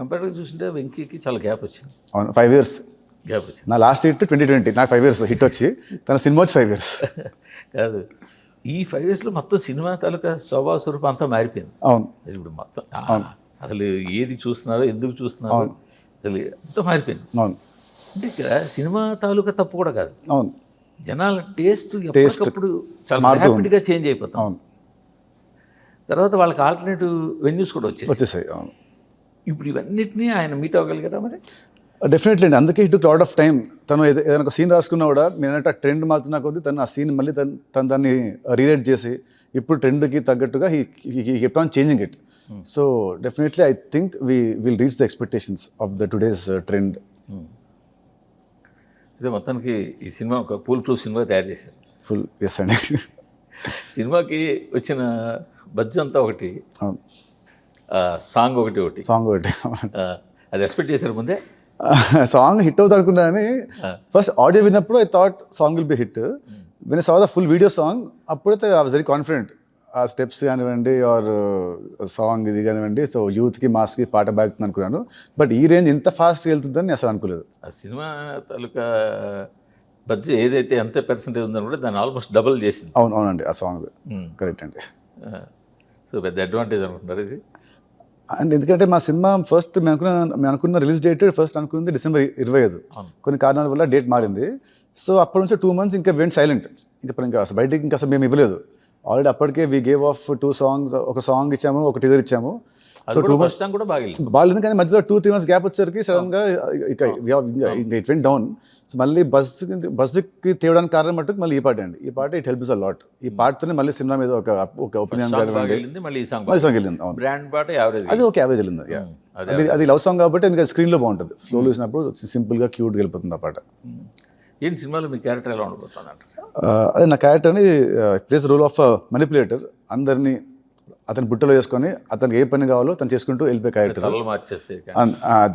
కంపేర్గా చూస్తుంటే వెంకీకి చాలా గ్యాప్ వచ్చింది. అవును, 5 years గ్యాప్ వచ్చింది. నా లాస్ట్ హిట్ 2020, నాకు 5 years హిట్ వచ్చి తన సినిమా వచ్చి 5 years. కాదు, ఈ 5 yearsలో మొత్తం సినిమా తాలూకా స్వభావ స్వరూపం అంతా మారిపోయింది. అవును అది ఇప్పుడు మొత్తం అసలు ఏది చూస్తున్నారో ఎందుకు చూస్తున్నారో అసలు అంతా మారిపోయింది. అవును అంటే ఇక్కడ సినిమా తాలూకా తప్పు కూడా కాదు, అవును జనాల టేస్ట్ ఎప్పటికప్పుడు చాలా ర్యాపిడ్గా చేంజ్ అయిపోతాం. అవును తర్వాత వాళ్ళకి ఆల్టర్నేటివ్ వెన్యూస్ కూడా వచ్చేసాయి. అవును, ఇప్పుడు ఇవన్నిటినీ ఆయన మీట్ అవ్వగలిగారా మరి? డెఫినెట్లీ అండి. అందుకే it took lot of time. తను ఏదైనా ఒక సీన్ రాసుకున్నా కూడా నేనంటే ఆ ట్రెండ్ మారుతున్నా కొద్దీ తను ఆ సీన్ మళ్ళీ తను దాన్ని రీరైట్ చేసి ఇప్పుడు ట్రెండ్కి తగ్గట్టుగా he kept on changing it. So definitely I think will reach the expectations of the today's trend. ఇదే మొత్తానికి ఈ సినిమా ఒక పూల్ ప్రూఫ్ సినిమా తయారు చేశారు. ఫుల్ ఎస్ అండి. సినిమాకి వచ్చిన బడ్జ్ అంతా ఒకటి, సాంగ్ ఒకటి అది ఎక్స్పెక్ట్ చేశారు ముందే? సాంగ్ హిట్ అవుతుంది అనుకున్నా కానీ ఫస్ట్ ఆడియో విన్నప్పుడు I thought song will be hit. When I saw the full video song అప్పుడైతే ఐ వాజ్ వెరీ కాన్ఫిడెంట్. ఆ స్టెప్స్ కానివ్వండి ఆర్ సాంగ్ ఇది కానివ్వండి, సో యూత్కి మాస్కి పాట బాగుతుంది అనుకున్నాను. బట్ ఈ రేంజ్ ఇంత ఫాస్ట్గా వెళ్తుందని అసలు అనుకోలేదు. ఆ సినిమా తాలూకా బడ్జెట్ ఏదైతే ఎంత పర్సెంటేజ్ ఉందనుకుంటే దాన్ని ఆల్మోస్ట్ డబుల్ చేసింది. అవునండి, ఆ సాంగ్ కరెక్ట్ అండి. సో పెద్ద అడ్వాంటేజ్ అనుకుంటారు ఇది. అండ్ ఎందుకంటే మా సినిమా ఫస్ట్ మేము అనుకున్న రిలీజ్ డేట్ ఫస్ట్ అనుకుంది December 25. కొన్ని కారణాల వల్ల డేట్ మారింది. సో అప్పటి నుంచి 2 months ఇంకా వెంట్ సైలెంట్. ఇంకా అసలు బయటికి ఇంకా అసలు మేము ఇవ్వలేదు. ఆల్రెడీ అప్పటికే వీ గేవ్ ఆఫ్ 2 songs, ఒక సాంగ్ ఇచ్చాము, ఒక టీజర్ ఇచ్చాము. సో 2 months కూడా బాగాలేదు, కానీ మధ్యలో 2-3 months గ్యాప్ వచ్చేసరికి సడన్గా ఇంకా ఇట్ వెంట్ డౌన్. సో మళ్ళీ బస్కి తేవడానికి కారణం మట్టుకు మళ్ళీ ఈ పాట అండి. ఈ పాట ఇట్ హెల్ప్స్ అ లాట్. ఈ పాటతోనే మళ్ళీ సినిమా మీద ఒక ఒపీనియన్ మళ్ళీ సాంగ్ వెళ్ళింది. అది ఒక యావరేజ్ వెళ్ళింది. అది లవ్ సాంగ్ కాబట్టి ఇంకా స్క్రీన్లో బాగుంటుంది. స్లోలో చూసినప్పుడు సింపుల్గా క్యూట్గా వెళ్ళిపోతుంది ఆ పాట. ఏంటి సినిమాలో మీ క్యారెక్టర్ ఎలా ఉండబోతుంది? అదే నా క్యారెక్టర్ని ప్లేస్ రోల్ ఆఫ్ మనిపులేటర్. అందరినీ అతని బుట్టలో వేసుకొని అతనికి ఏ పని కావాలో తను చేసుకుంటూ వెళ్ళిపోయే క్యారెక్టర్.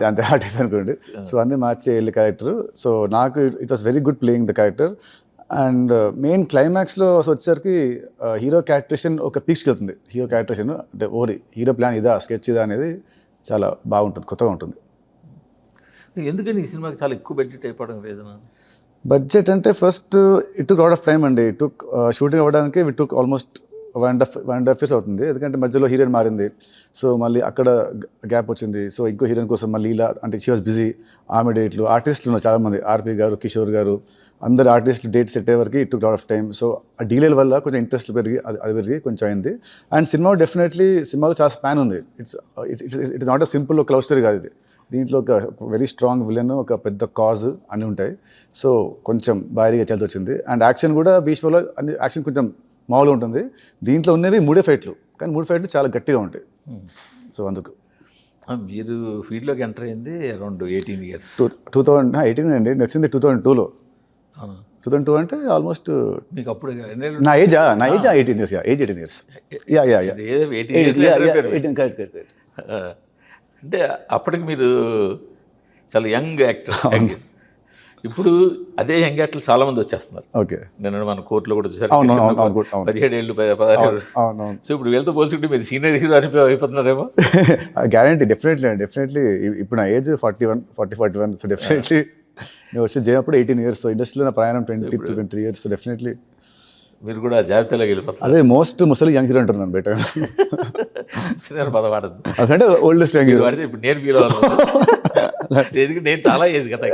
అంతే ఆ టైప్ అనుకోండి. సో అన్నీ మార్చే వెళ్ళే క్యారెక్టర్. సో నాకు it was very good playing the character. And main క్లైమాక్స్లో వచ్చేసరికి హీరో క్యారెక్టరేషన్ ఒక పీక్స్కి వెళ్తుంది. హీరో క్యారెక్టరేషన్ అంటే హీరో ప్లాన్ ఇదా, స్కెచ్ ఇదా అనేది చాలా బాగుంటుంది, కొత్తగా ఉంటుంది. ఎందుకని ఈ సినిమాకి చాలా ఎక్కువ బడ్జెట్ అయిపోవడం లేదన్నా? బడ్జెట్ అంటే first it took lot of time అండి. షూటింగ్ అవ్వడానికి ఇట్ టుక్ ఆల్మోస్ట్ 1.5 years అవుతుంది. ఎందుకంటే మధ్యలో హీరోయిన్ మారింది. సో మళ్ళీ అక్కడ గ్యాప్ వచ్చింది. సో ఇంకో హీరోయిన్ కోసం మళ్ళీ ఇలా అంటే షీ వాజ్ బిజీ. ఆమె డేట్లు ఆర్టిస్టులు ఉన్నారు చాలామంది, ఆర్పి గారు, కిషోర్ గారు, అందరు ఆర్టిస్టులు డేట్ సెట్ అయ్యే వరకు it took lot of time. So ఆ డీలేల వల్ల కొంచెం ఇంట్రెస్ట్ పెరిగి అది పెరిగి కొంచెం అయింది. అండ్ సినిమాలో చాలా స్పాన్ ఉంది. It's not a simple love story కాదు ఇది. దీంట్లో ఒక వెరీ స్ట్రాంగ్ విలన్, ఒక పెద్ద కాజ్ అన్నీ ఉంటాయి. సో కొంచెం భారీగా చేయాల్సి వచ్చింది. అండ్ యాక్షన్ కూడా భీష్మలో అన్ని యాక్షన్ కొంచెం మామూలుగా ఉంటుంది. దీంట్లో ఉన్నవి 3 ఫైట్లు, కానీ 3 ఫైట్లు చాలా గట్టిగా ఉంటాయి. సో అందుకు మీరు ఫీల్డ్లోకి ఎంటర్ అయింది అరౌండ్ 18 years. 2018 అండి. నేను వచ్చింది 2002లో. 2002 అంటే ఆల్మోస్ట్ మీకు అప్పుడు నా age 18 years. Age 18 years. Correct. అంటే అప్పటికి మీరు చాలా యంగ్ యాక్టర్. ఇప్పుడు అదే యంగ్ యాక్టర్లు చాలా మంది వచ్చేస్తున్నారు. ఓకే, నేను మన కోర్టులో కూడా చూసారు. 17 ఏళ్ళు 16. సో ఇప్పుడు వీళ్ళతో పోల్చుకుంటే మీరు సీనియర్ హీరో అయిపోతున్నారేమో. Guarantee, definitely. ఇప్పుడు నా ఏజ్ 41. సో డెఫినెట్లీ నేను వచ్చి చేయనప్పుడు 18 years. సో ఇండస్ట్రీలో నా ప్రయాణం 23 years. డెఫినెట్లీ మీరు కూడా జాబితాలోకి వెళ్ళిపోతారు. అదే మోస్ట్ ముసలి యంగ్ హీరో అంటున్నాను బయట. పదవాడదు అంటే ఓల్డెస్ట్ యంగ్ హీరో. ఇప్పుడు నేను చాలా ఏజ్ కదా.